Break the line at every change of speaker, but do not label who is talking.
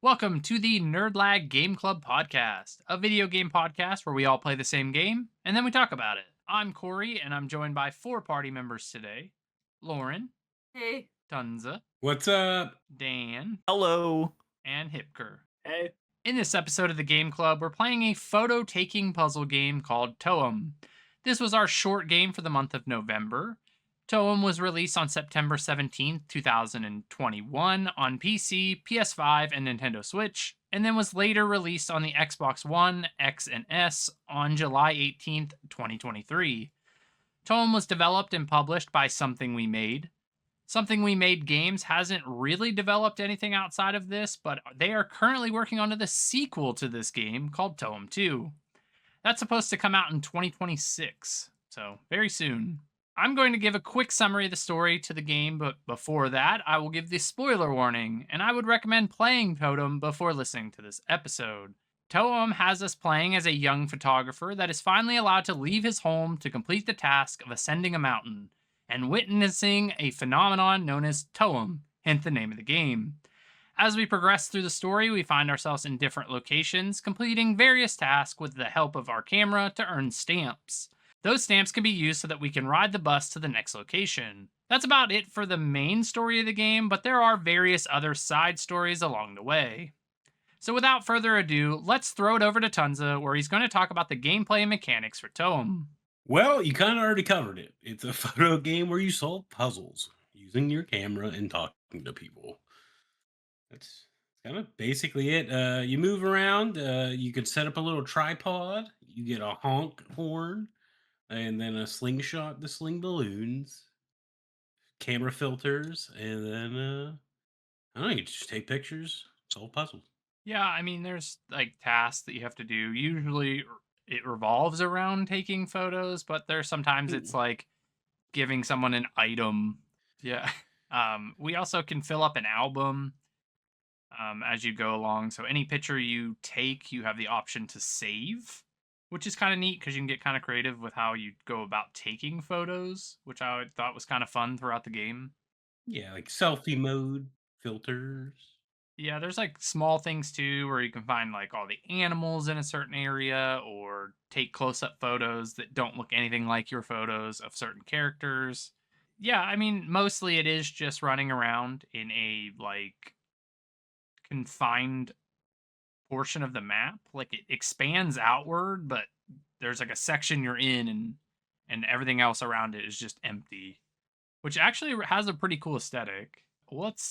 Welcome to the Nerd Lag Game Club podcast, a video game podcast where we all play the same game and then we talk about it. I'm Corey and I'm joined by four party members today: Lauren,
Hey.
Tunza,
What's up?
Dan,
Hello.
and Hipker.
Hey.
In this episode of the Game Club, we're playing a photo taking puzzle game called TOEM. This was our short game for the month of November. TOEM was released on September 17th, 2021 on PC, PS5, and Nintendo Switch, and then was later released on the Xbox One, X, and S on July 18th, 2023. TOEM was developed and published by Something We Made. Something We Made Games hasn't really developed anything outside of this, but they are currently working on the sequel to this game called TOEM 2. That's supposed to come out in 2026, so very soon. I'm going to give a quick summary of the story to the game, but before that, I will give the spoiler warning, and I would recommend playing Totem before listening to this episode. Totem has us playing as a young photographer that is finally allowed to leave his home to complete the task of ascending a mountain and witnessing a phenomenon known as Toem, hence the name of the game. As we progress through the story, we find ourselves in different locations, completing various tasks with the help of our camera to earn stamps. Those stamps can be used so that we can ride the bus to the next location. That's about it for the main story of the game, but there are various other side stories along the way. So without further ado, let's throw it over to Tunza, where he's going to talk about the gameplay and mechanics for Toem.
Well, you kind of already covered it. It's a photo game where you solve puzzles using your camera and talking to people. That's kind of basically it. You move around. You can set up a little tripod. You get a honk horn, and then a slingshot to sling balloons, camera filters, and then I don't know. You just take pictures, solve puzzles.
Yeah, I mean, there's like tasks that you have to do. Usually it revolves around taking photos, but there's sometimes it's like giving someone an item. Yeah. We also can fill up an album as you go along. So any picture you take, you have the option to save, which is kind of neat because you can get kind of creative with how you go about taking photos, which I thought was kind of fun throughout the game.
Yeah, like selfie mode, filters.
Yeah, there's like small things too where you can find like all the animals in a certain area or take close up photos that don't look anything like your photos of certain characters. Yeah, I mean, mostly it is just running around in a like confined portion of the map. Like it expands outward, but there's like a section you're in and everything else around it is just empty, which actually has a pretty cool aesthetic. Let's